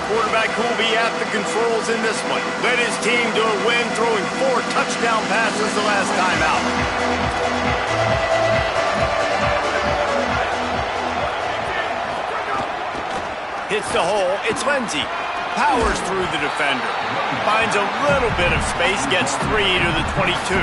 quarterback who will be at the controls in this one. Led his team to a win, throwing 4 touchdown passes the last time out. Hits the hole. It's Lindsey. Powers through the defender. Finds a little bit of space. Gets 3 to the 22.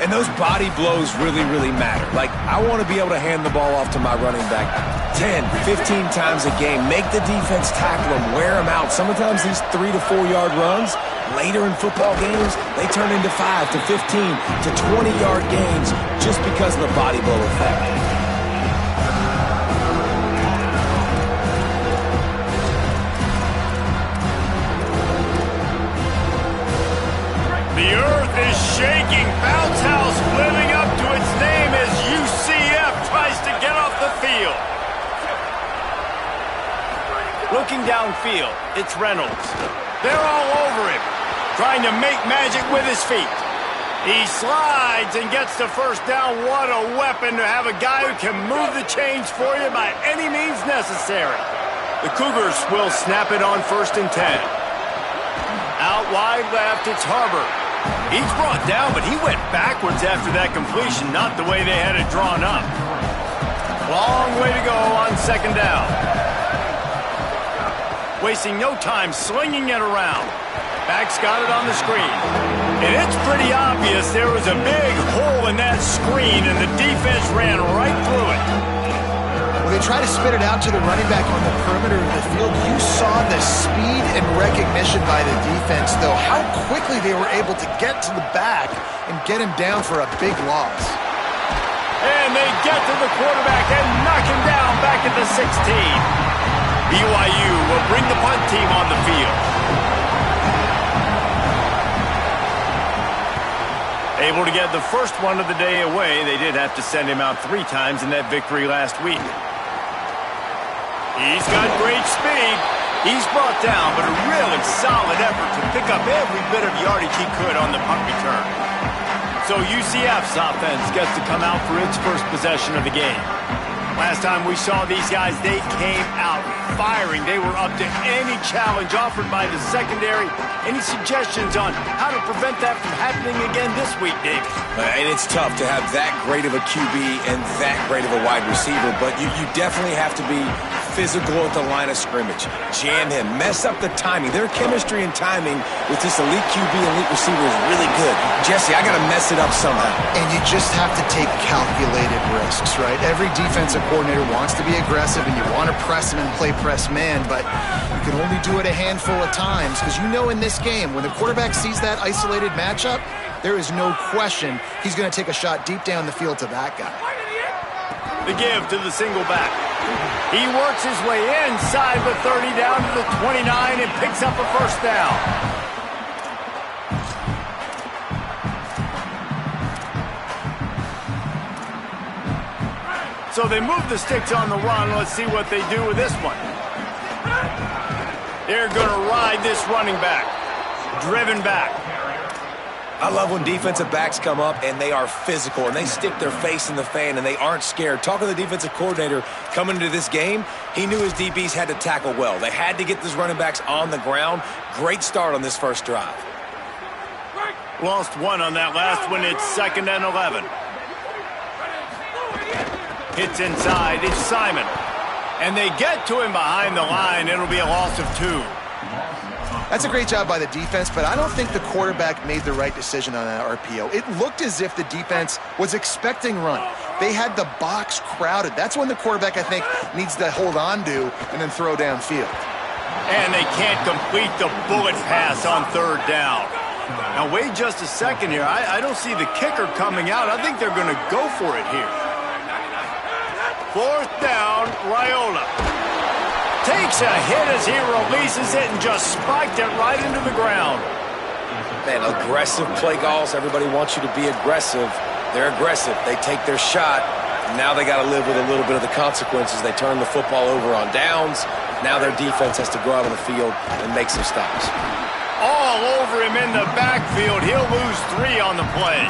And those body blows really, really matter. Like, I want to be able to hand the ball off to my running back 10, 15 times a game. Make the defense tackle them, wear them out. Sometimes these 3 to 4 yard runs, later in football games, they turn into 5 to 15 to 20 yard gains just because of the body blow effect. The earth is shaking. Bounce House living up to its name as UCF tries to get off the field. Looking downfield, it's Reynolds. They're all over him, trying to make magic with his feet. He slides and gets the first down. What a weapon to have a guy who can move the chains for you by any means necessary. The Cougars will snap it on 1st and 10. Out wide left, it's Harbor. He's brought down, but he went backwards after that completion, not the way they had it drawn up. Long way to go on 2nd down. Wasting no time slinging it around. Back's got it on the screen. And it's pretty obvious there was a big hole in that screen, and the defense ran right through it. When they try to spit it out to the running back on the perimeter of the field, you saw the speed and recognition by the defense, though, how quickly they were able to get to the back and get him down for a big loss. And they get to the quarterback and knock him down back at the 16. BYU will bring the punt team on the field. Able to get the first one of the day away. They did have to send him out 3 times in that victory last week. He's got great speed. He's brought down, but a really solid effort to pick up every bit of yardage he could on the punt return. So UCF's offense gets to come out for its first possession of the game. Last time we saw these guys, they came out firing. They were up to any challenge offered by the secondary. Any suggestions on how to prevent that from happening again this week, David? And it's tough to have that great of a QB and that great of a wide receiver, but you definitely have to be physical at the line of scrimmage. Jam him. Mess up the timing. Their chemistry and timing with this elite QB and elite receiver is really good. Jesse, I got to mess it up somehow. And you just have to take calculated risks, right? Every defensive coordinator wants to be aggressive, and you want to press him and play press man, but you can only do it a handful of times because you know in this game, when the quarterback sees that isolated matchup, there is no question he's going to take a shot deep down the field to that guy. The give to the single back. He works his way inside the 30 down to the 29 and picks up a first down. So they move the sticks on the run. Let's see what they do with this one. They're going to ride this running back. Driven back. I love when defensive backs come up and they are physical and they stick their face in the fan and they aren't scared. Talking to the defensive coordinator coming into this game, he knew his DBs had to tackle well. They had to get these running backs on the ground. Great start on this first drive. Lost 1 on that last one. It's 2nd and 11. Hits inside. It's Simon. And they get to him behind the line. It'll be a loss of 2. That's a great job by the defense, but I don't think the quarterback made the right decision on that RPO. It looked as if the defense was expecting run. They had the box crowded. That's when the quarterback, I think, needs to hold on to and then throw downfield. And they can't complete the bullet pass on 3rd down. Now, wait just a second here. I don't see the kicker coming out. I think they're going to go for it here. 4th down, Raiola. Takes a hit as he releases it and just spiked it right into the ground. Man, aggressive play calls. Everybody wants you to be aggressive. They're aggressive. They take their shot. Now they got to live with a little bit of the consequences. They turn the football over on downs. Now their defense has to go out on the field and make some stops. All over him in the backfield. He'll lose 3 on the play.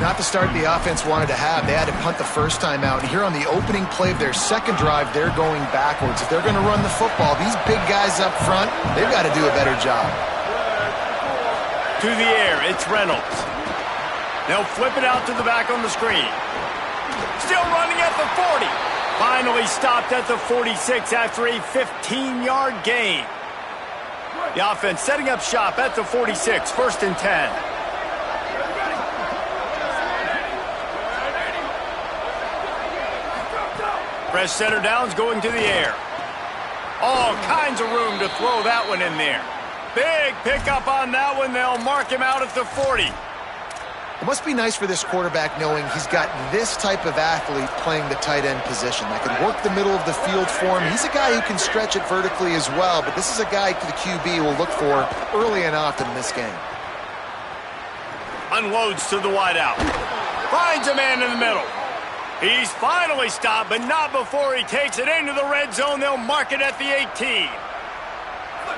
Not the start the offense wanted to have. They had to punt the first time out. And here on the opening play of their second drive, they're going backwards. If they're going to run the football, these big guys up front, they've got to do a better job. To the air, it's Reynolds. They'll flip it out to the back on the screen. Still running at the 40. Finally stopped at the 46 after a 15-yard gain. The offense setting up shop at the 46, 1st and 10. Fresh center downs going to the air. All kinds of room to throw that one in there. Big pickup on that one. They'll mark him out at the 40. It must be nice for this quarterback knowing he's got this type of athlete playing the tight end position that can work the middle of the field for him. He's a guy who can stretch it vertically as well, but this is a guy the QB will look for early and often in this game. Unloads to the wideout. Finds a man in the middle. He's finally stopped, but not before he takes it into the red zone. They'll mark it at the 18.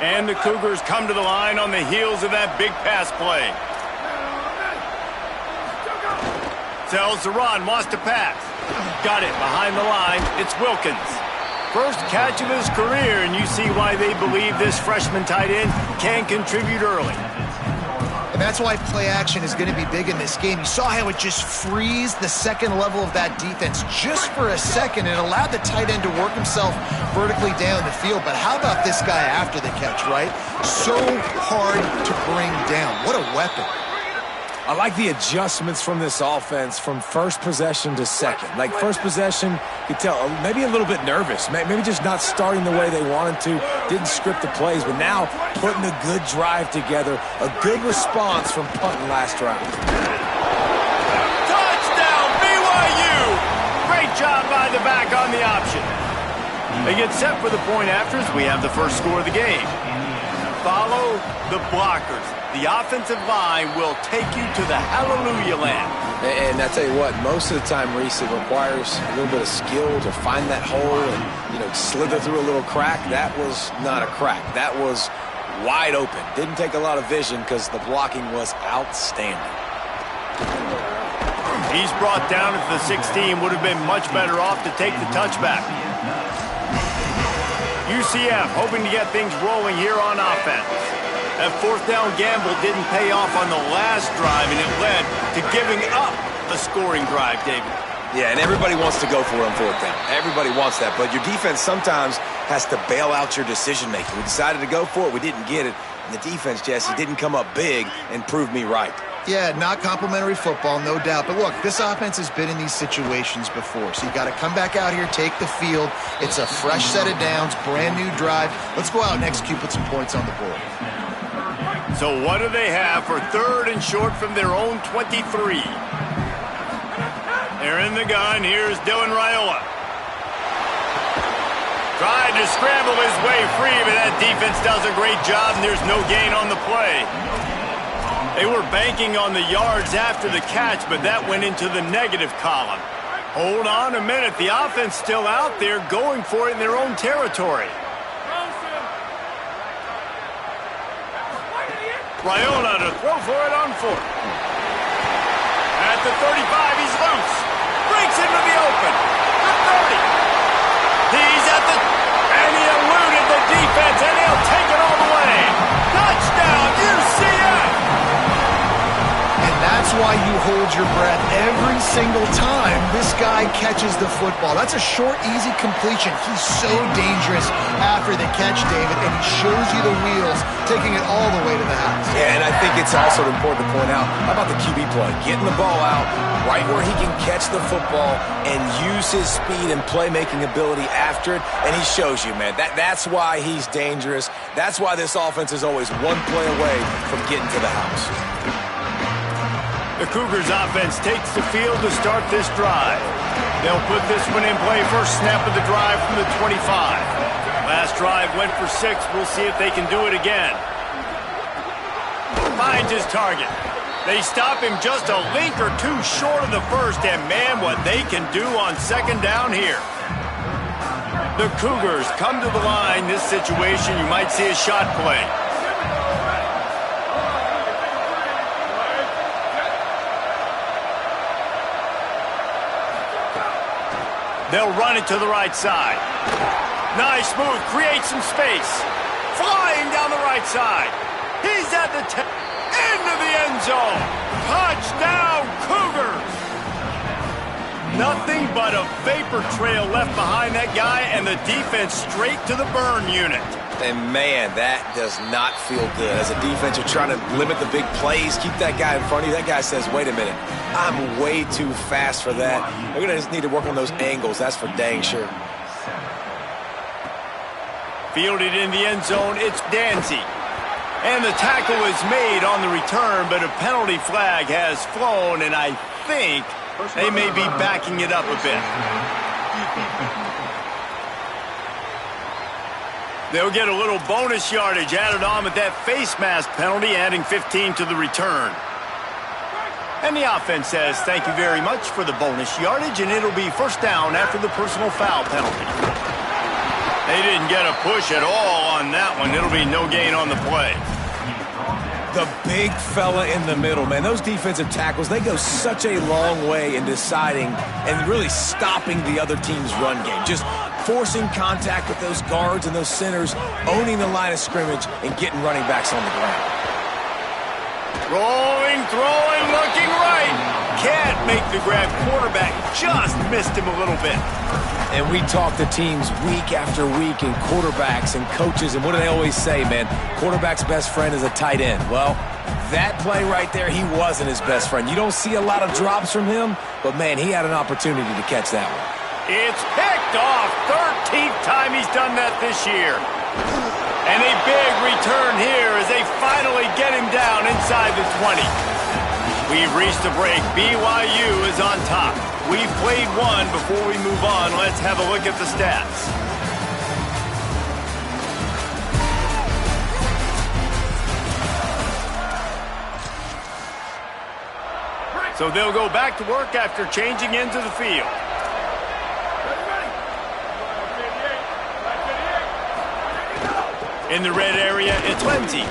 And the Cougars come to the line on the heels of that big pass play. Tells to run, wants to pass. Got it behind the line. It's Wilkins. First catch of his career, and you see why they believe this freshman tight end can contribute early. And that's why play action is going to be big in this game. You saw how it just frees the second level of that defense just for a second and allowed the tight end to work himself vertically down the field. But how about this guy after the catch, right? So hard to bring down. What a weapon. I like the adjustments from this offense from first possession to second. Like first possession, you could tell maybe a little bit nervous, maybe just not starting the way they wanted to, didn't script the plays, but now putting a good drive together, a good response from punting last drive. Touchdown, BYU! Great job by the back on the option. They get set for the point after as we have the first score of the game. Follow the blockers. The offensive line will take you to the hallelujah land. And I tell you what, most of the time, Reese, it requires a little bit of skill to find that hole and, slither through a little crack. That was not a crack. That was wide open. Didn't take a lot of vision because the blocking was outstanding. He's brought down at the 16. Would have been much better off to take the touchback. UCF hoping to get things rolling here on offense. That fourth down gamble didn't pay off on the last drive, and it led to giving up a scoring drive, David. Yeah, and everybody wants to go for it on fourth down. Everybody wants that, but your defense sometimes has to bail out your decision-making. We decided to go for it. We didn't get it. And the defense, Jesse, didn't come up big and prove me right. Yeah, not complimentary football, no doubt. But look, this offense has been in these situations before. So you got to come back out here, take the field. It's a fresh set of downs, brand new drive. Let's go out and execute, put some points on the board. So what do they have for 3rd and short from their own 23? They're in the gun. Here's Dylan Raiola. Tried to scramble his way free, but that defense does a great job, and there's no gain on the play. They were banking on the yards after the catch, but that went into the negative column. Hold on a minute. The offense still out there going for it in their own territory. Raiola to throw for it on 4th. At the 35, he's loose. Breaks into the open. The 30. He's at the... And he eluded the defense, and he'll take it all the way. Touchdown, UCF! And that's why you hold your breath every single time this guy catches the football. That's a short, easy completion. He's so dangerous after the catch, David, and he shows you the wheels, taking it all the way to the house. Yeah, and I think it's also important to point out, how about the QB play? Getting the ball out right where he can catch the football and use his speed and playmaking ability after it, and he shows you, man. That's why he's dangerous. That's why this offense is always one play away from getting to the house. The Cougars offense takes the field to start this drive. They'll put this one in play first snap of the drive from the 25. Last drive went for 6. We'll see if they can do it again. Finds his target. They stop him just a link or two short of the first, and man, what they can do on 2nd down here. The Cougars come to the line. This situation, you might see a shot play. They'll run it to the right side. Nice move, creates some space. Flying down the right side. He's at the into the end zone. Touchdown, Cougars! Nothing but a vapor trail left behind that guy, and the defense straight to the burn unit. And, man, that does not feel good. As a defense, you're trying to limit the big plays, keep that guy in front of you. That guy says, wait a minute, I'm way too fast for that. They're going to just need to work on those angles. That's for dang sure. Fielded in the end zone, it's Danzy. And the tackle is made on the return, but a penalty flag has flown, and I think they may be backing it up a bit. They'll get a little bonus yardage added on with that face mask penalty, adding 15 to the return. And the offense says, thank you very much for the bonus yardage, and it'll be first down after the personal foul penalty. They didn't get a push at all on that one. It'll be no gain on the play. The big fella in the middle, man. Those defensive tackles, they go such a long way in deciding and really stopping the other team's run game. Just forcing contact with those guards and those centers, owning the line of scrimmage, and getting running backs on the ground. Rolling, throwing, looking right. Can't make the grab. Quarterback just missed him a little bit. And we talk to teams week after week, and quarterbacks and coaches, and what do they always say, man? Quarterback's best friend is a tight end. Well, that play right there, he wasn't his best friend. You don't see a lot of drops from him, but, man, he had an opportunity to catch that one. It's picked off. 13th time he's done that this year. And a big return here as they finally get him down inside the 20. We've reached the break. BYU is on top. We've played one. Before we move on, let's have a look at the stats. So they'll go back to work after changing into the field. In the red area, it's Lindsey.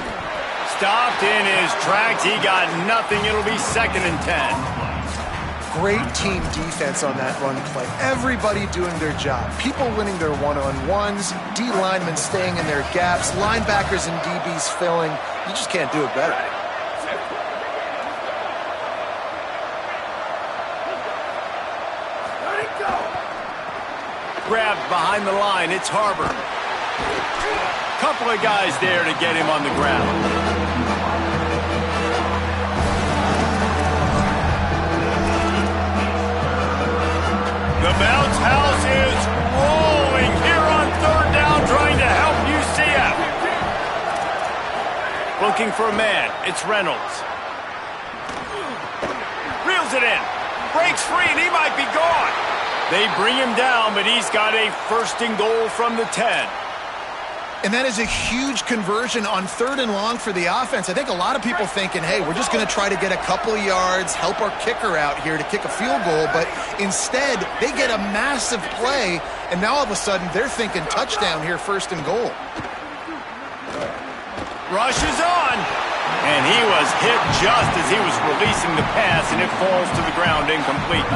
Stopped in his tracks. He got nothing. It'll be 2nd and 10. Great team defense on that run play. Everybody doing their job. People winning their one-on-ones, D linemen staying in their gaps, linebackers and DBs filling. You just can't do it better. Grabbed behind the line. It's Harbor. Couple of guys there to get him on the ground. The bounce house is rolling here on 3rd down, trying to help UCF. Looking for a man. It's Reynolds. Reels it in. Breaks free, and he might be gone. They bring him down, but he's got a 1st and goal from the 10. And that is a huge conversion on 3rd and long for the offense. I think a lot of people thinking, hey, we're just going to try to get a couple of yards, help our kicker out here to kick a field goal. But instead, they get a massive play, and now all of a sudden they're thinking touchdown here, 1st and goal. Rush is on. And he was hit just as he was releasing the pass, and it falls to the ground incomplete.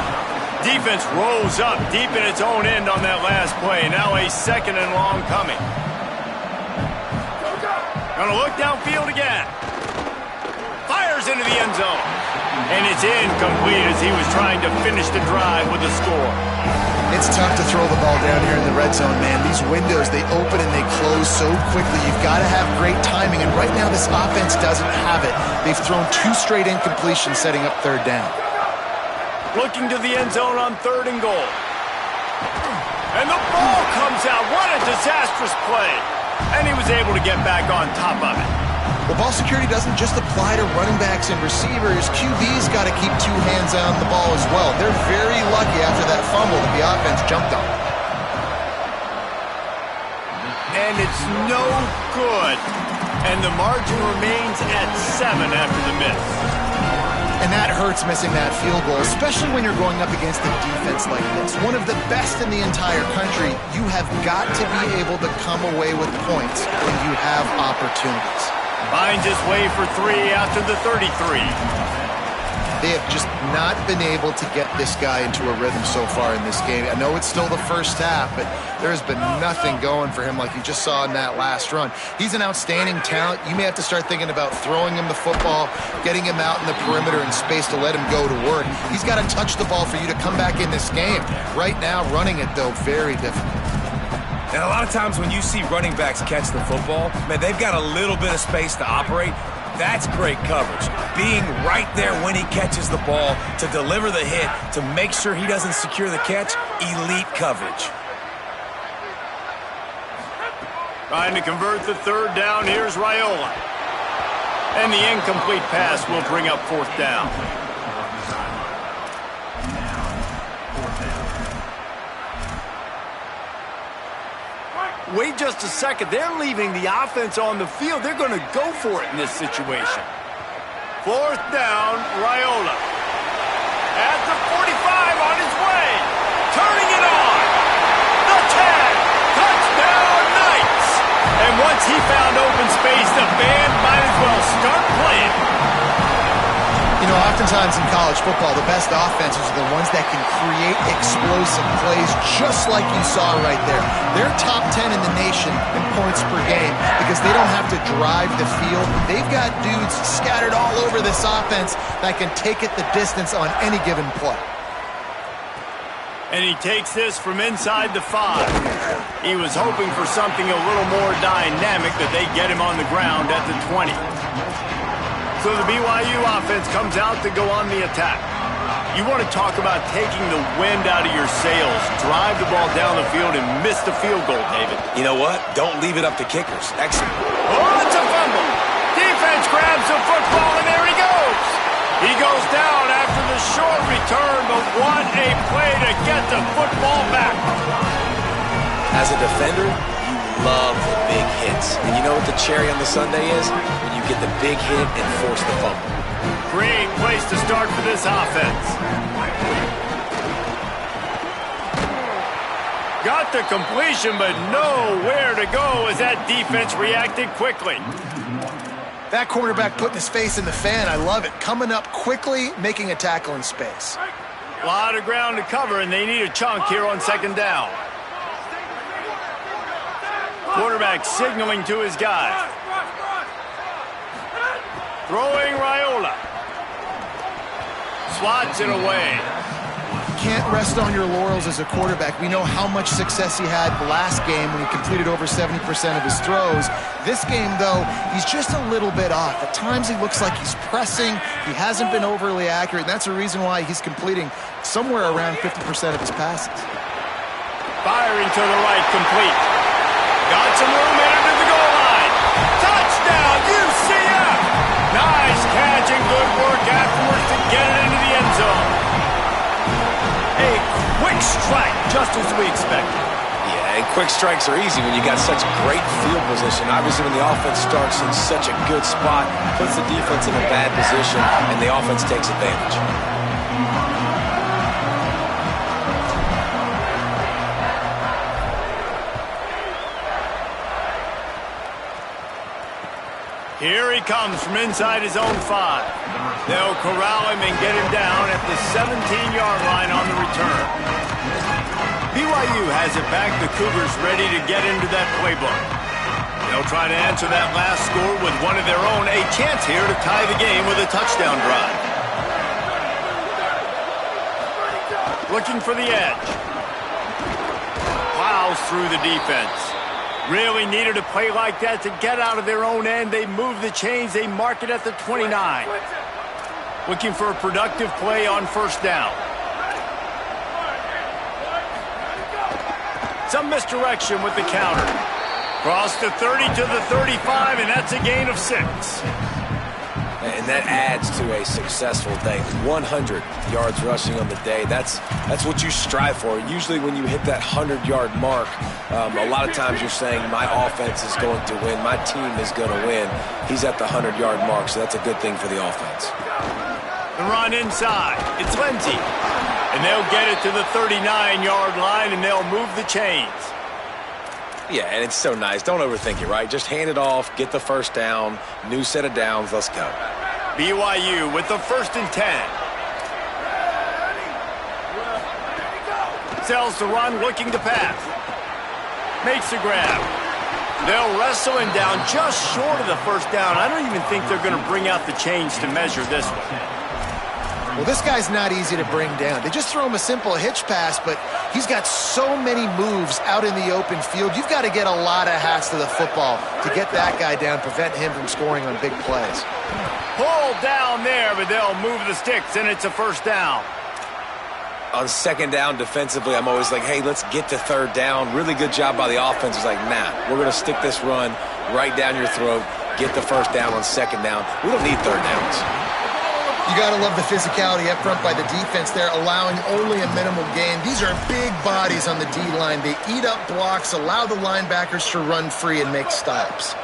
Defense rose up deep in its own end on that last play. Now a 2nd and long coming. Gonna look downfield again. Fires into the end zone. And it's incomplete as he was trying to finish the drive with a score. It's tough to throw the ball down here in the red zone, man. These windows, they open and they close so quickly. You've got to have great timing, and right now this offense doesn't have it. They've thrown 2 straight incompletions setting up 3rd down. Looking to the end zone on 3rd and goal. And the ball comes out. What a disastrous play. And he was able to get back on top of it. Well, ball security doesn't just apply to running backs and receivers. QB's got to keep 2 hands on the ball as well. They're very lucky after that fumble that the offense jumped on. And it's no good. And the margin remains at 7 after the miss. And that hurts, missing that field goal, especially when you're going up against a defense like this. One of the best in the entire country. You have got to be able to come away with points when you have opportunities. Finds his way for 3 after the 33. They have just not been able to get this guy into a rhythm so far in this game. I know it's still the first half, but there has been nothing going for him like you just saw in that last run. He's an outstanding talent. You may have to start thinking about throwing him the football, getting him out in the perimeter in space to let him go to work. He's got to touch the ball for you to come back in this game. Right now, running it, though, very difficult. And a lot of times when you see running backs catch the football, man, they've got a little bit of space to operate. That's great coverage. Being right there when he catches the ball to deliver the hit, to make sure he doesn't secure the catch, elite coverage. Trying to convert the third down, here's Raiola. And the incomplete pass will bring up fourth down. Wait just a second. They're leaving the offense on the field. They're going to go for it in this situation. Fourth down, Raiola. At the 45 on his way. Turning it on. The 10. Touchdown, Knights. And once he found open space, the band might as well start playing. You know, oftentimes in college football, the best offenses are the ones that can create explosive plays just like you saw right there. They're top 10 in the nation in points per game because they don't have to drive the field. They've got dudes scattered all over this offense that can take it the distance on any given play. And he takes this from inside the 5. He was hoping for something a little more dynamic, that they get him on the ground at the 20. So the BYU offense comes out to go on the attack. You want to talk about taking the wind out of your sails. Drive the ball down the field and miss the field goal, David. You know what? Don't leave it up to kickers. Excellent. Oh, it's a fumble. Defense grabs the football, and there he goes. He goes down after the short return, but what a play to get the football back. As a defender, you love the big hits. And you know what the cherry on the sundae is? When you get the big hit and force the fumble. Great place to start for this offense. Got the completion, but nowhere to go as that defense reacted quickly. That quarterback putting his face in the fan, I love it. Coming up quickly, making a tackle in space. A lot of ground to cover, and they need a chunk here on second down. Quarterback signaling to his guy. Throwing Raiola. Swats it away. Can't rest on your laurels as a quarterback. We know how much success he had last game when he completed over 70% of his throws. This game, though, he's just a little bit off. At times he looks like he's pressing. He hasn't been overly accurate, and that's a reason why he's completing somewhere around 50% of his passes. Firing to the right, complete. Got some room headed to the goal line. Touchdown, UCF! Nice catch and good work afterwards to get it into the end zone. A quick strike, just as we expected. Yeah, and quick strikes are easy when you got such great field position. Obviously, when the offense starts in such a good spot, puts the defense in a bad position, and the offense takes advantage. Here he comes from inside his own 5. They'll corral him and get him down at the 17-yard line on the return. BYU has it back. The Cougars ready to get into that playbook. They'll try to answer that last score with one of their own. A chance here to tie the game with a touchdown drive. Looking for the edge. Plows through the defense. Really needed a play like that to get out of their own end. They move the chains. They mark it at the 29. Looking for a productive play on first down. Some misdirection with the counter. Cross the 30 to the 35, and that's a gain of 6. And that adds to a successful day. 100 yards rushing on the day. That's what you strive for. Usually when you hit that 100-yard mark, a lot of times you're saying, my offense is going to win. My team is going to win. He's at the 100-yard mark, so that's a good thing for the offense. The run inside. It's Lindsey. And they'll get it to the 39-yard line, and they'll move the chains. Yeah, and it's so nice. Don't overthink it, right? Just hand it off, get the first down, new set of downs, let's go. BYU with the 1st and 10. Sells the run, looking to pass. Makes the grab. They'll wrestle him down just short of the first down. I don't even think they're going to bring out the chains to measure this one. Well, this guy's not easy to bring down. They just throw him a simple hitch pass, but he's got so many moves out in the open field. You've got to get a lot of hats to the football to get that guy down, prevent him from scoring on big plays. Pull down there, but they'll move the sticks, and it's a first down. On second down defensively, I'm always like, hey, let's get to third down. Really good job by the offense. It's like, nah, we're going to stick this run right down your throat, get the first down on second down. We don't need third downs. You got to love the physicality up front by the defense there, allowing only a minimal gain. These are big bodies on the D-line. They eat up blocks, allow the linebackers to run free and make stops.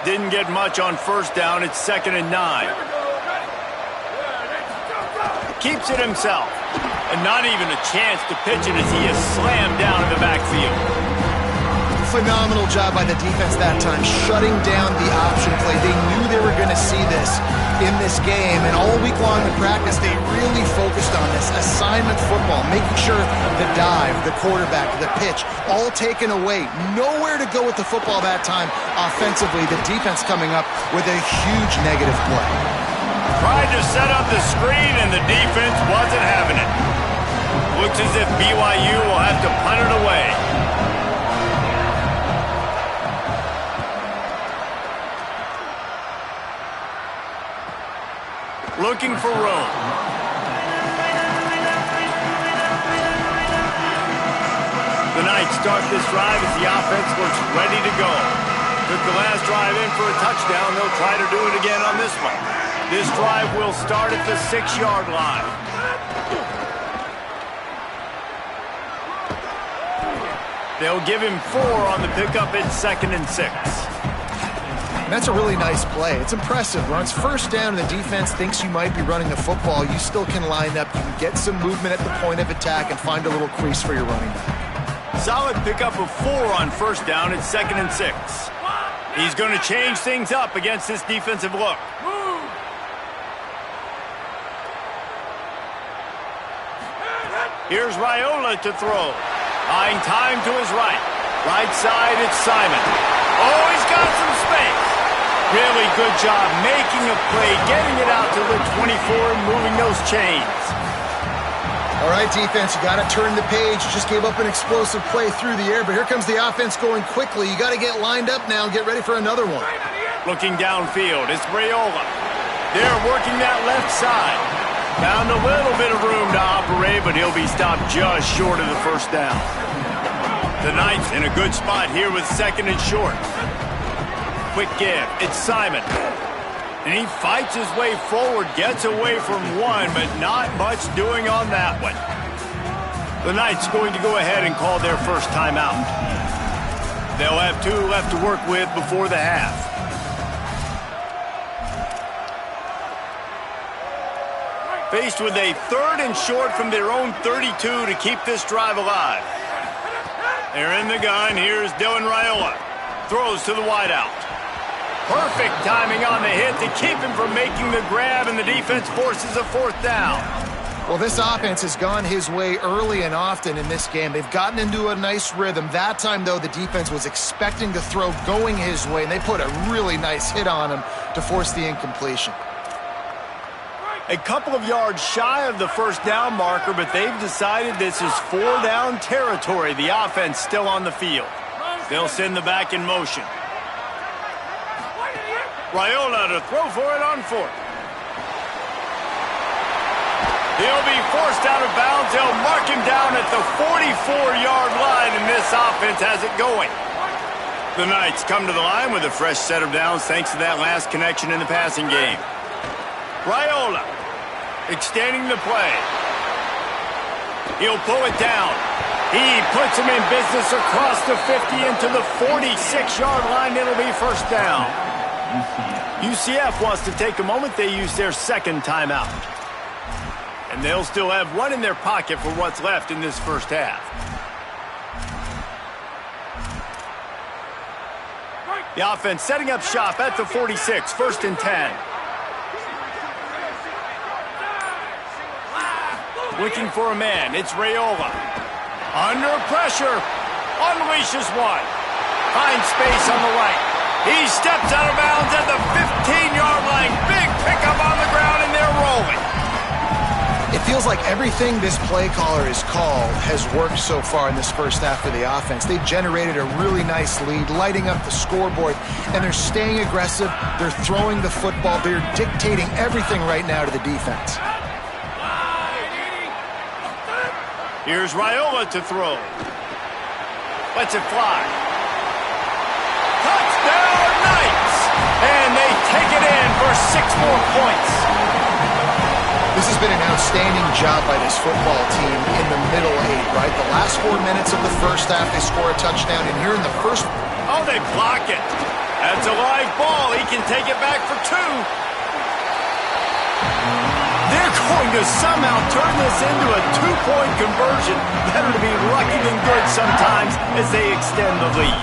Didn't get much on first down. It's 2nd and 9. Keeps it himself. And not even a chance to pitch it as he is slammed down in the backfield. Phenomenal job by the defense that time, shutting down the option play. They knew they were going to see this in this game, and all week long in practice, they really focused on this assignment football, making sure the dive, the quarterback, the pitch, all taken away. Nowhere to go with the football that time offensively. The defense coming up with a huge negative play. Tried to set up the screen, and the defense wasn't having it. Looks as if BYU will have to punt it away. Looking for room. The Knights start this drive as the offense looks ready to go. Took the last drive in for a touchdown. They'll try to do it again on this one. This drive will start at the 6-yard line. They'll give him 4 on the pickup at 2nd and 6. That's a really nice play. It's impressive. When it's first down and the defense thinks you might be running the football, you still can line up. You can get some movement at the point of attack and find a little crease for your running back. Solid pickup of 4 on first down at 2nd and 6. He's going to change things up against this defensive look. Here's Raiola to throw. Buying time to his right. Right side, it's Simon. Oh, he's got some space. Really good job making a play, getting it out to the 24 and moving those chains. All right, defense, you got to turn the page. You just gave up an explosive play through the air, but here comes the offense going quickly. You got to get lined up now and get ready for another one. Looking downfield, it's Raiola. They're working that left side. Found a little bit of room to operate, but he'll be stopped just short of the first down. The Knights in a good spot here with 2nd and short. Quick give, it's Simon. And he fights his way forward, gets away from one, but not much doing on that one. The Knights going to go ahead and call their first timeout. They'll have 2 left to work with before the half. Faced with a 3rd and short from their own 32 to keep this drive alive. They're in the gun. Here's Dylan Raiola. Throws to the wideout. Perfect timing on the hit to keep him from making the grab, and the defense forces a 4th down. Well, this offense has gone his way early and often in this game. They've gotten into a nice rhythm. That time, though, the defense was expecting the throw going his way, and they put a really nice hit on him to force the incompletion. A couple of yards shy of the first down marker, but they've decided this is 4-down territory. The offense still on the field. They'll send the back in motion. Raiola to throw for it on 4th. He'll be forced out of bounds. They'll mark him down at the 44-yard line, and this offense has it going. The Knights come to the line with a fresh set of downs thanks to that last connection in the passing game. Raiola extending the play. He'll pull it down. He puts him in business across the 50 into the 46-yard line. It'll be first down. UCF wants to take a moment. They use their 2nd timeout. And they'll still have 1 in their pocket for what's left in this first half. The offense setting up shop at the 46, 1st and 10. Looking for a man, it's Raiola. Under pressure. Unleashes one. Finds space on the right. He steps out of bounds at the 15-yard line. Big pickup on the ground, and they're rolling. It feels like everything this play caller has called has worked so far in this first half of the offense. They've generated a really nice lead, lighting up the scoreboard, and they're staying aggressive. They're throwing the football. They're dictating everything right now to the defense. Here's Raiola to throw. Lets it fly. Touchdown, Knights! And they take it in for 6 more points. This has been an outstanding job by this football team in the middle 8, right? The last 4 minutes of the first half, they score a touchdown, and here in the first... Oh, they block it. That's a live ball. He can take it back for 2. They're going to somehow turn this into a 2-point conversion. Better to be lucky than good sometimes as they extend the lead.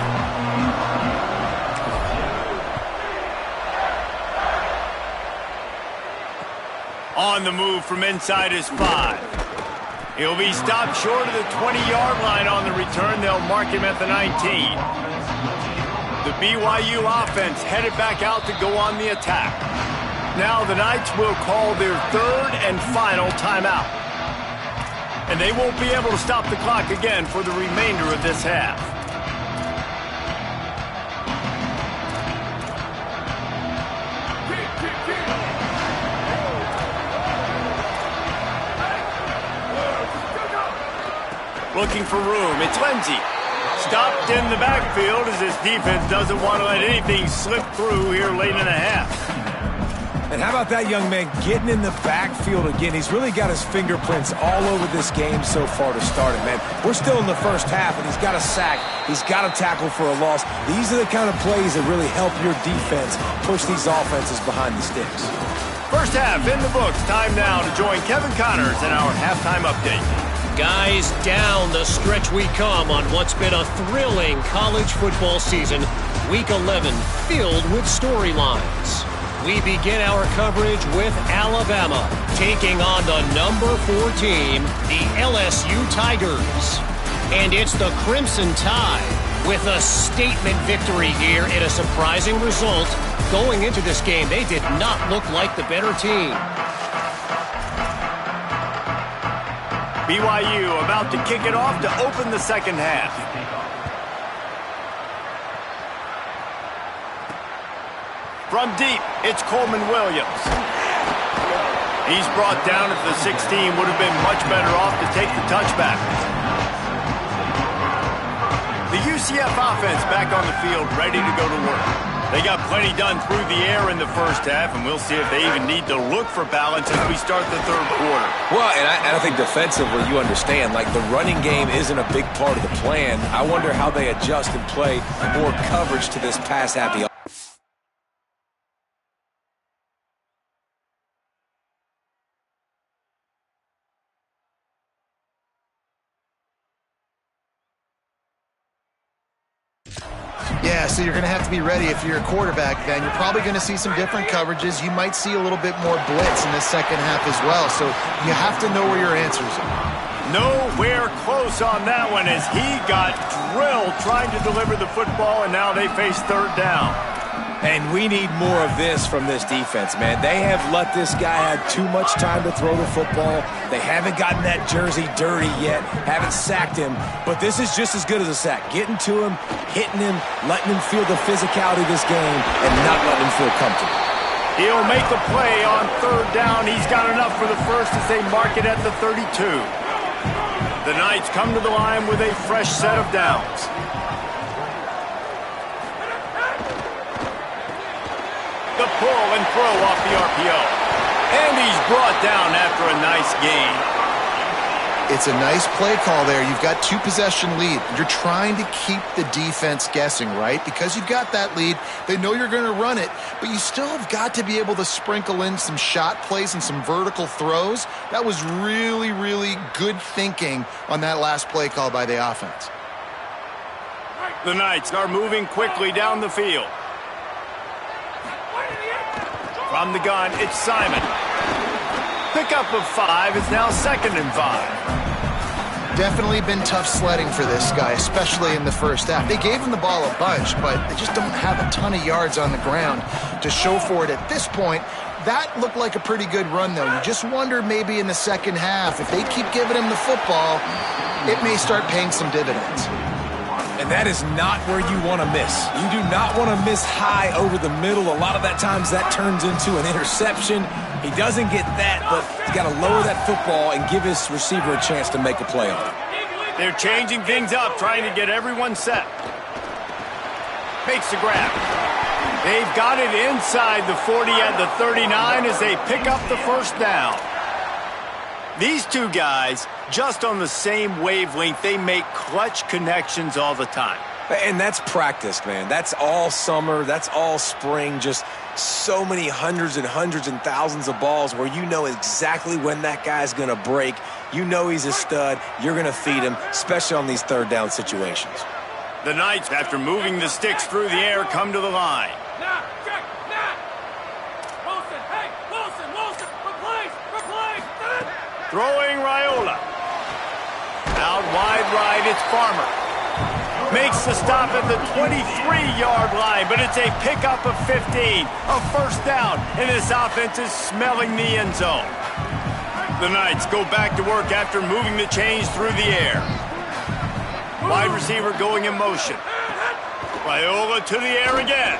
On the move from inside his 5. He'll be stopped short of the 20-yard line on the return. They'll mark him at the 19. The BYU offense headed back out to go on the attack. Now the Knights will call their 3rd and final timeout. And they won't be able to stop the clock again for the remainder of this half. Looking for room. It's Lindsey. Stopped in the backfield as this defense doesn't want to let anything slip through here late in the half. And how about that young man getting in the backfield again? He's really got his fingerprints all over this game so far to start it, man. We're still in the first half, and he's got a sack. He's got a tackle for a loss. These are the kind of plays that really help your defense push these offenses behind the sticks. First half in the books. Time now to join Kevin Connors in our halftime update. Guys, down the stretch we come on what's been a thrilling college football season. Week 11 filled with storylines. We begin our coverage with Alabama taking on the number 4 team, the LSU Tigers. And it's the Crimson Tide with a statement victory here in a surprising result. Going into this game, they did not look like the better team. BYU about to kick it off to open the second half. From deep, it's Coleman Williams. He's brought down at the 16. Would have been much better off to take the touchback. The UCF offense back on the field, ready to go to work. They got plenty done through the air in the first half, and we'll see if they even need to look for balance as we start the third quarter. Well, and I think defensively, you understand, like the running game isn't a big part of the plan. I wonder how they adjust and play more coverage to this pass-happy offense. Yeah, so you're going to have to be ready if you're a quarterback, then. You're probably going to see some different coverages. You might see a little bit more blitz in the second half as well, so you have to know where your answers are. Nowhere close on that one as he got drilled trying to deliver the football, and now they face 3rd down. And we need more of this from this defense, man. They have let this guy have too much time to throw the football. They haven't gotten that jersey dirty yet, haven't sacked him. But this is just as good as a sack. Getting to him, hitting him, letting him feel the physicality of this game, and not letting him feel comfortable. He'll make the play on 3rd down. He's got enough for the first as they mark it at the 32. The Knights come to the line with a fresh set of downs. The pull and throw off the RPO. And he's brought down after a nice gain. It's a nice play call there. You've got 2-possession lead. You're trying to keep the defense guessing, right? Because you've got that lead. They know you're going to run it, but you still have got to be able to sprinkle in some shot plays and some vertical throws. That was really, really good thinking on that last play call by the offense. The Knights are moving quickly down the field. From the gun, it's Simon. Pickup of 5 is now 2nd and 5. Definitely been tough sledding for this guy, especially in the first half. They gave him the ball a bunch, but they just don't have a ton of yards on the ground to show for it at this point. That looked like a pretty good run, though. You just wonder maybe in the second half, if they keep giving him the football, it may start paying some dividends. And that is not where you want to miss. You do not want to miss high over the middle. A lot of that times that turns into an interception. He doesn't get that, but he's got to lower that football and give his receiver a chance to make a play on it. They're changing things up, trying to get everyone set. Makes the grab. They've got it inside the 40 at the 39 as they pick up the first down. These two guys, just on the same wavelength, they make clutch connections all the time. And that's practice, man. That's all summer. That's all spring. Just so many hundreds and thousands of balls where you know exactly when that guy's going to break. You know he's a stud. You're going to feed him, especially on these third down situations. The Knights, after moving the sticks through the air, come to the line. Throwing Raiola. Out wide right, it's Farmer. Makes the stop at the 23-yard line, but it's a pickup of 15. A first down, and this offense is smelling the end zone. The Knights go back to work after moving the chains through the air. Wide receiver going in motion. Raiola to the air again.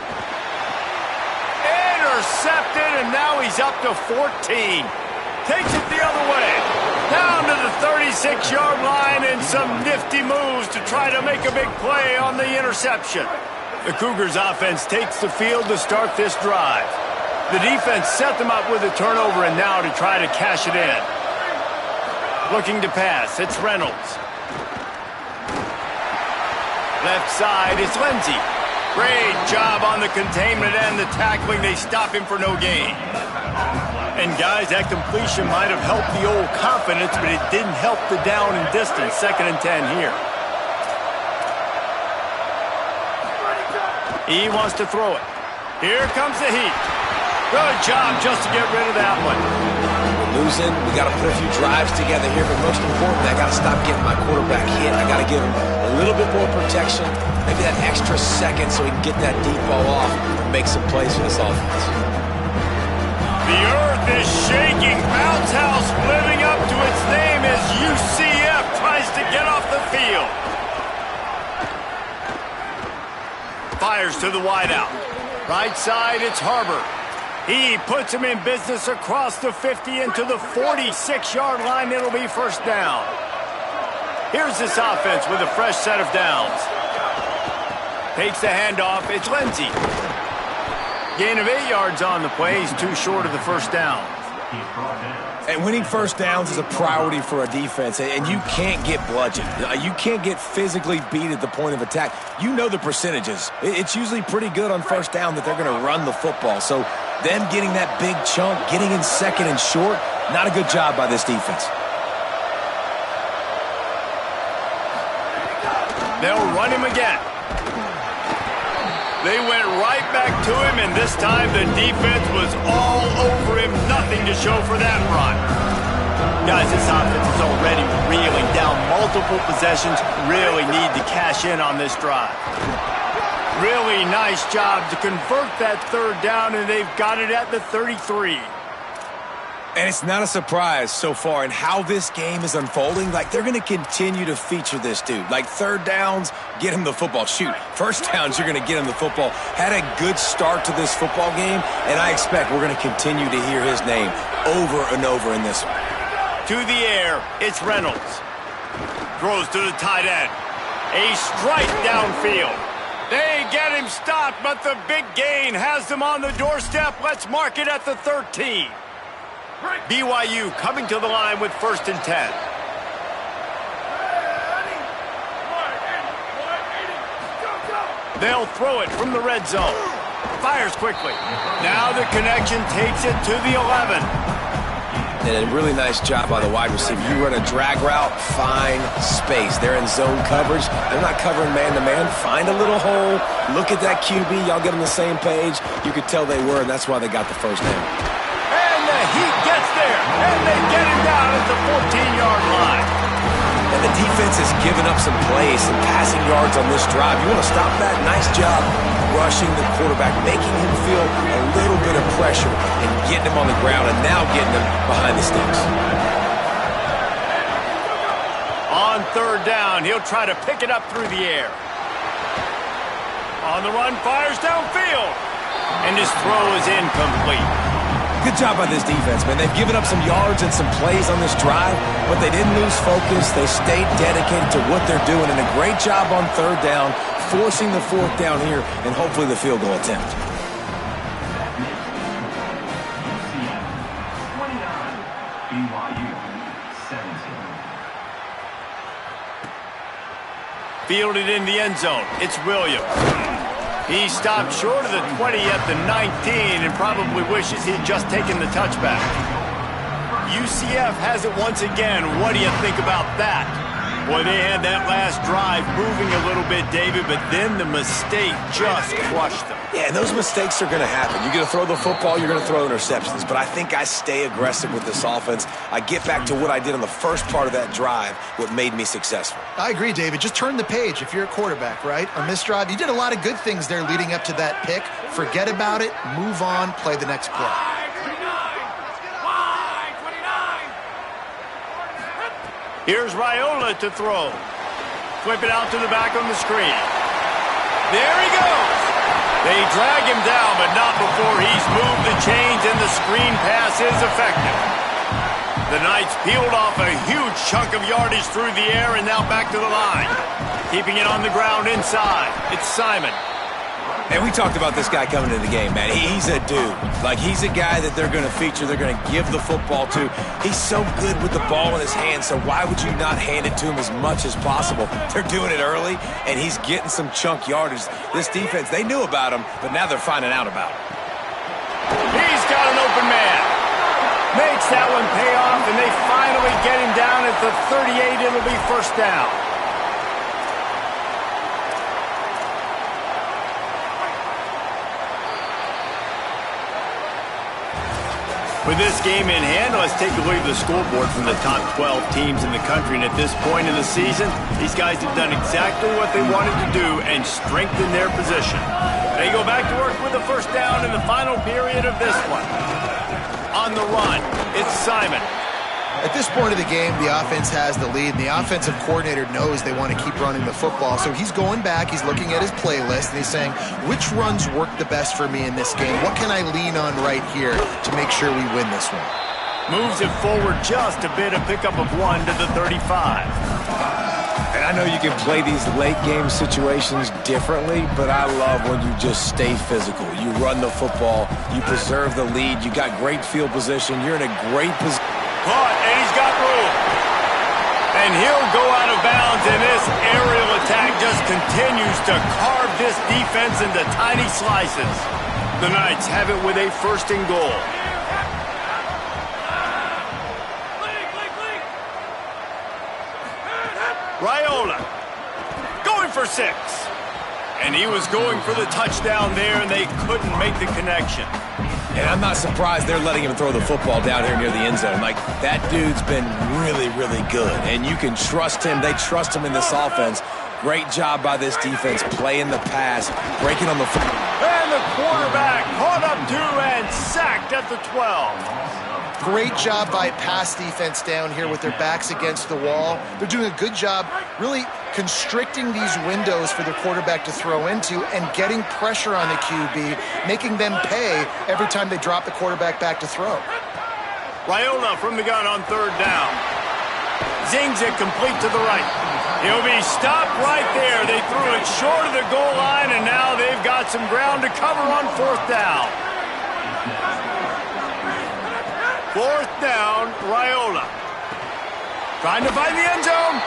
Intercepted, and now he's up to 14. Takes it the other way. Down to the 36-yard line and some nifty moves to try to make a big play on the interception. The Cougars offense takes the field to start this drive. The defense set them up with a turnover and now to try to cash it in. Looking to pass, it's Reynolds. Left side, it's Lindsey. Great job on the containment and the tackling. They stop him for no gain. And guys, that completion might have helped the old confidence, but it didn't help the down and distance. 2nd and 10 here. He wants to throw it. Here comes the heat. Good job just to get rid of that one. We're losing. We got to put a few drives together here, but most importantly, I got to stop getting my quarterback hit. I got to give him a little bit more protection, maybe that extra second so he can get that deep ball off and make some plays for this offense. The earth is shaking. Bounce House living up to its name as UCF tries to get off the field. Fires to the wideout. Right side, it's Harbor. He puts him in business across the 50 into the 46-yard line. It'll be first down. Here's this offense with a fresh set of downs. Takes the handoff. It's Lindsey. Gain of 8 yards on the play. He's too short of the first down. And winning first downs is a priority for a defense, and you can't get bludgeoned. You can't get physically beat at the point of attack. You know the percentages. It's usually pretty good on first down that they're going to run the football. So them getting that big chunk, getting in second and short, not a good job by this defense. They'll run him again. They went right back to him, and this time the defense was all over him. Nothing to show for that run. Guys, this offense is already reeling down multiple possessions. Really need to cash in on this drive. Really nice job to convert that third down, and they've got it at the 33. And it's not a surprise so far in how this game is unfolding. Like, they're going to continue to feature this dude. Like, third downs, get him the football. Shoot, first downs, you're going to get him the football. Had a good start to this football game, and I expect we're going to continue to hear his name over and over in this one. To the air, it's Reynolds. Throws to the tight end. A strike downfield. They get him stopped, but the big gain has them on the doorstep. Let's mark it at the 13. BYU coming to the line with 1st and 10. They'll throw it from the red zone. Fires quickly. Now the connection takes it to the 11. And a really nice job by the wide receiver. You run a drag route, find space. They're in zone coverage. They're not covering man-to-man. Find a little hole. Look at that QB. Y'all get on the same page. You could tell they were, and that's why they got the first down. And the Heat gets there, and they get him down at the 14-yard line. And the defense has given up some plays, some passing yards on this drive. You want to stop that? Nice job rushing the quarterback, making him feel a little bit of pressure and getting him on the ground and now getting him behind the sticks. On third down, he'll try to pick it up through the air. On the run, fires downfield. And his throw is incomplete. Good job by this defense, man. They've given up some yards and some plays on this drive, but they didn't lose focus. They stayed dedicated to what they're doing, and a great job on third down, forcing the fourth down here, and hopefully the field goal attempt. Fielded in the end zone. It's Williams. He stopped short of the 20 at the 19 and probably wishes he'd just taken the touchback. UCF has it once again. What do you think about that? Boy, they had that last drive moving a little bit, David, but then the mistake just crushed them. Yeah, and those mistakes are going to happen. You're going to throw the football, you're going to throw interceptions, but I think I stay aggressive with this offense. I get back to what I did on the first part of that drive, what made me successful. I agree, David. Just turn the page if you're a quarterback, right? On this drive, you did a lot of good things there leading up to that pick. Forget about it, move on, play the next play. Here's Raiola to throw. Flip it out to the back on the screen. There he goes. They drag him down, but not before he's moved the chains and the screen pass is effective. The Knights peeled off a huge chunk of yardage through the air and now back to the line. Keeping it on the ground inside. It's Simon. And we talked about this guy coming into the game, man. He's a dude. Like, he's a guy that they're going to feature, they're going to give the football to. He's so good with the ball in his hands, so why would you not hand it to him as much as possible? They're doing it early, and he's getting some chunk yardage. This defense, they knew about him, but now they're finding out about him. He's got an open man. Makes that one pay off, and they finally get him down at the 38. It'll be first down. With this game in hand, let's take a look at the scoreboard from the top 12 teams in the country. And at this point in the season, these guys have done exactly what they wanted to do and strengthened their position. They go back to work with the first down in the final period of this one. On the run, it's Simon. At this point of the game, the offense has the lead, and the offensive coordinator knows they want to keep running the football. So he's going back, he's looking at his playlist, and he's saying, which runs work the best for me in this game? What can I lean on right here to make sure we win this one? Moves it forward just a bit, a pickup of 1 to the 35. And I know you can play these late game situations differently, but I love when you just stay physical. You run the football, you preserve the lead, you got great field position, you're in a great position. And he's got room. And he'll go out of bounds, and this aerial attack just continues to carve this defense into tiny slices. The Knights have it with a first and goal. Raiola going for 6. And he was going for the touchdown there, and they couldn't make the connection. And I'm not surprised they're letting him throw the football down here near the end zone. Like, that dude's been really, really good. And you can trust him. They trust him in this offense. Great job by this defense playing the pass, breaking on the football. And the quarterback caught up to and sacked at the 12. Great job by pass defense down here with their backs against the wall. They're doing a good job really constricting these windows for the quarterback to throw into and getting pressure on the QB, making them pay every time they drop the quarterback back to throw. Raiola from the gun on third down. Zings it complete to the right. He'll be stopped right there. They threw it short of the goal line, and now they've got some ground to cover on fourth down. Fourth down, Raiola. Trying to find the end zone.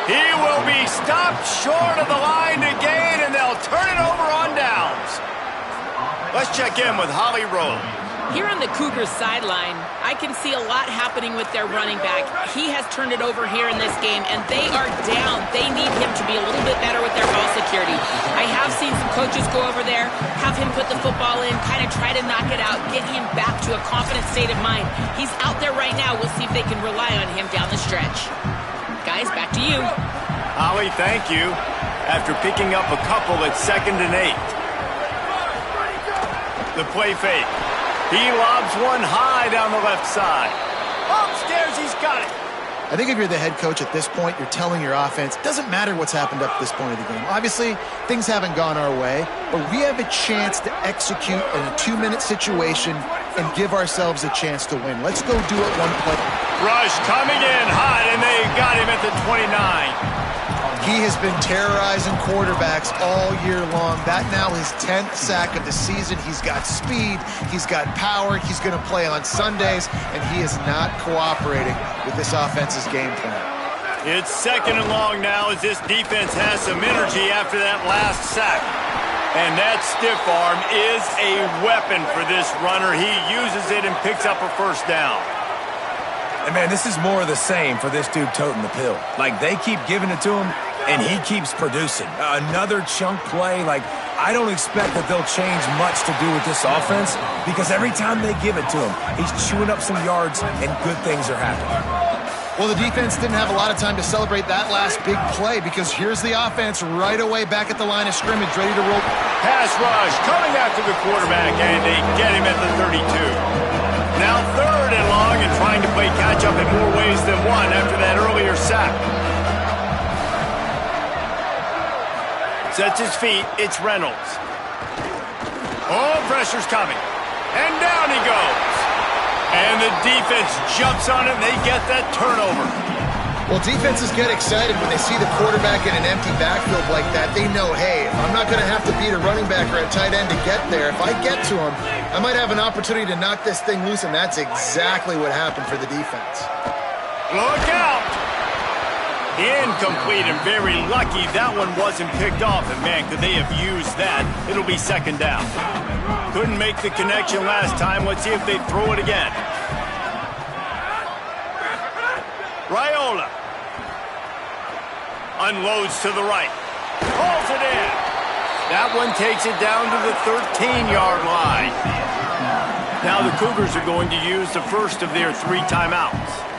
He will be stopped short of the line to gain, and they'll turn it over on downs. Let's check in with Holly Rowe. Here on the Cougars sideline, I can see a lot happening with their running back. He has turned it over here in this game, and they are down. They need him to be a little bit better with their ball security. I have seen some coaches go over there, have him put the football in, kind of try to knock it out, get him back to a confident state of mind. He's out there right now. We'll see if they can rely on him down the stretch. Got guys. Back to you. Holly, thank you. After picking up a couple at 2nd and 8. The play fake. He lobs one high down the left side. Upstairs, he's got it. I think if you're the head coach at this point, you're telling your offense, it doesn't matter what's happened up to this point of the game. Obviously, things haven't gone our way, but we have a chance to execute in a 2-minute situation and give ourselves a chance to win. Let's go do it one play. Rush coming in hot, and they got him at the 29. He has been terrorizing quarterbacks all year long. That now his 10th sack of the season. He's got speed. He's got power. He's going to play on Sundays, and he is not cooperating with this offense's game plan. It's 2nd and long now as this defense has some energy after that last sack. And that stiff arm is a weapon for this runner. He uses it and picks up a first down. And, man, this is more of the same for this dude toting the pill. Like, they keep giving it to him, and he keeps producing. Another chunk play. Like, I don't expect that they'll change much to do with this offense because every time they give it to him, he's chewing up some yards, and good things are happening. Well, the defense didn't have a lot of time to celebrate that last big play because here's the offense right away back at the line of scrimmage, ready to roll. Pass rush coming after the quarterback, and they get him at the 32. Now 3rd and long and trying to play catch-up in more ways than one after that earlier sack. Sets his feet. It's Reynolds. Oh, pressure's coming. And down he goes. And the defense jumps on it, and they get that turnover. Well, defenses get excited when they see the quarterback in an empty backfield like that. They know, hey, I'm not going to have to beat a running back or a tight end to get there. If I get to him, I might have an opportunity to knock this thing loose, and that's exactly what happened for the defense. Look out! Incomplete, and very lucky that one wasn't picked off. And, man, could they have used that? It'll be 2nd down. Couldn't make the connection last time. Let's see if they throw it again. Raiola. Unloads to the right. Pulls it in. That one takes it down to the 13-yard line. Now the Cougars are going to use the first of their 3 timeouts.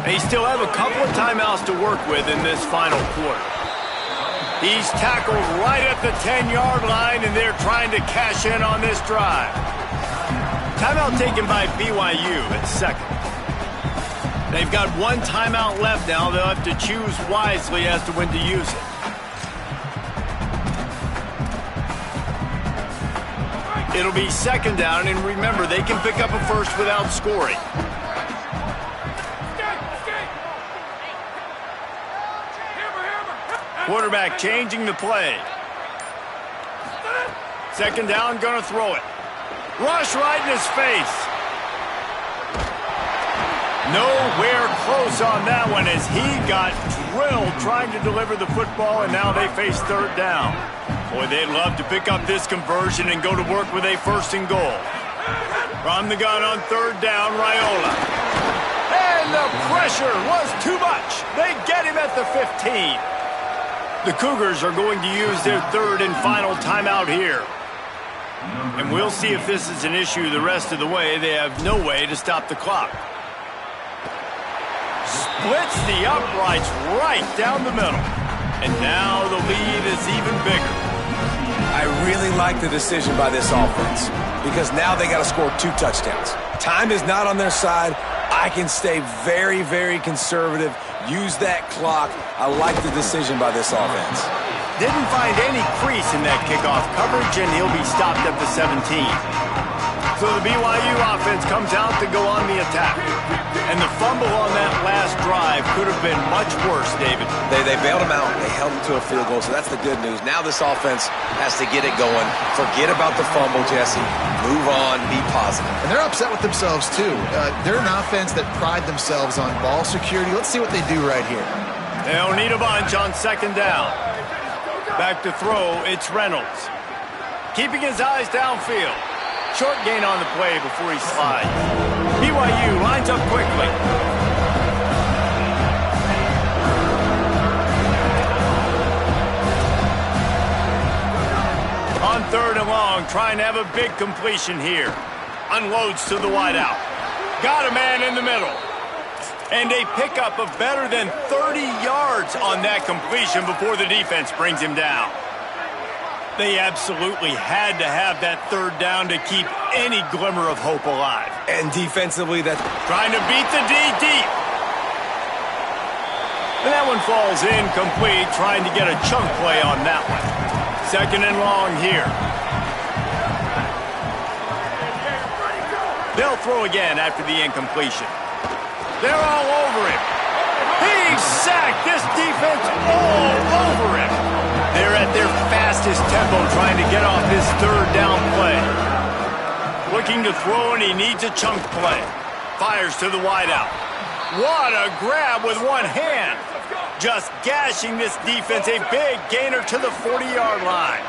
They still have a couple of timeouts to work with in this final quarter. He's tackled right at the 10-yard line, and they're trying to cash in on this drive. Timeout taken by BYU at 2nd. They've got 1 timeout left now. They'll have to choose wisely as to when to use it. It'll be 2nd down, and remember, they can pick up a first without scoring. Quarterback changing the play. 2nd down, gonna throw it. Rush right in his face. Nowhere close on that one as he got drilled trying to deliver the football, and now they face 3rd down. Boy, they'd love to pick up this conversion and go to work with a 1st and goal. From the gun on 3rd down, Raiola. And the pressure was too much. They get him at the 15. The Cougars are going to use their 3rd and final timeout here. And we'll see if this is an issue the rest of the way. They have no way to stop the clock. Splits the uprights right down the middle. And now the lead is even bigger. I really like the decision by this offense because now they got to score 2 touchdowns. Time is not on their side. I can stay very, very conservative, use that clock. I like the decision by this offense. Didn't find any crease in that kickoff coverage, and he'll be stopped at the 17. So the BYU offense comes out to go on the attack. And the fumble on that last drive could have been much worse, David. They bailed him out. They held him to a field goal, so that's the good news. Now this offense has to get it going. Forget about the fumble, Jesse. Move on. Be positive. And they're upset with themselves, too. They're an offense that pride themselves on ball security. Let's see what they do right here. They'll need a bunch on 2nd down. Back to throw, it's Reynolds. Keeping his eyes downfield. Short gain on the play before he slides. BYU lines up quickly. On 3rd and long, trying to have a big completion here. Unloads to the wideout. Got a man in the middle. And a pickup of better than 30 yards on that completion before the defense brings him down. They absolutely had to have that third down to keep any glimmer of hope alive. And defensively, that's trying to beat the D deep. And that one falls incomplete, trying to get a chunk play on that one. Second and long here. They'll throw again after the incompletion. They're all over him. He's sacked. This defense all over him. They're at their fastest tempo trying to get off this third down play. Looking to throw, and he needs a chunk play. Fires to the wideout. What a grab with one hand. Just gashing this defense. A big gainer to the 40-yard line.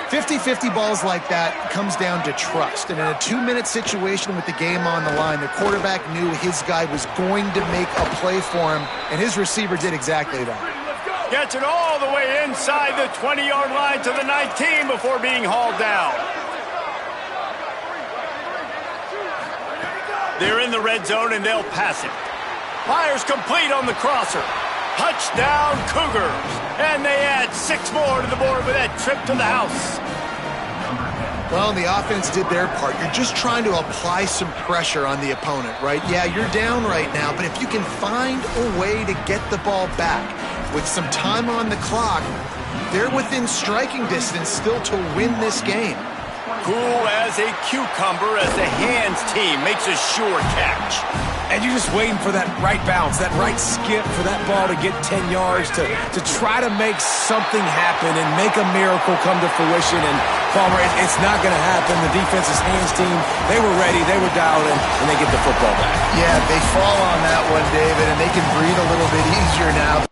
50-50 balls like that comes down to trust. And in a 2-minute situation with the game on the line, the quarterback knew his guy was going to make a play for him, and his receiver did exactly that. Gets it all the way inside the 20-yard line to the 19 before being hauled down. They're in the red zone, and they'll pass it. Fires complete on the crosser. Touchdown, Cougars. And they add 6 more to the board with that trip to the house. Well, the offense did their part. You're just trying to apply some pressure on the opponent, right? Yeah, you're down right now, but if you can find a way to get the ball back with some time on the clock, they're within striking distance still to win this game. Cool as a cucumber as the hands team makes a sure catch. And you're just waiting for that right bounce, that right skip for that ball to get 10 yards to try to make something happen and make a miracle come to fruition. And, Palmer, it's not going to happen. The defense's hands team, they were ready, they were dialed in, and they get the football back. Yeah, they fall on that one, David, and they can breathe a little bit easier now.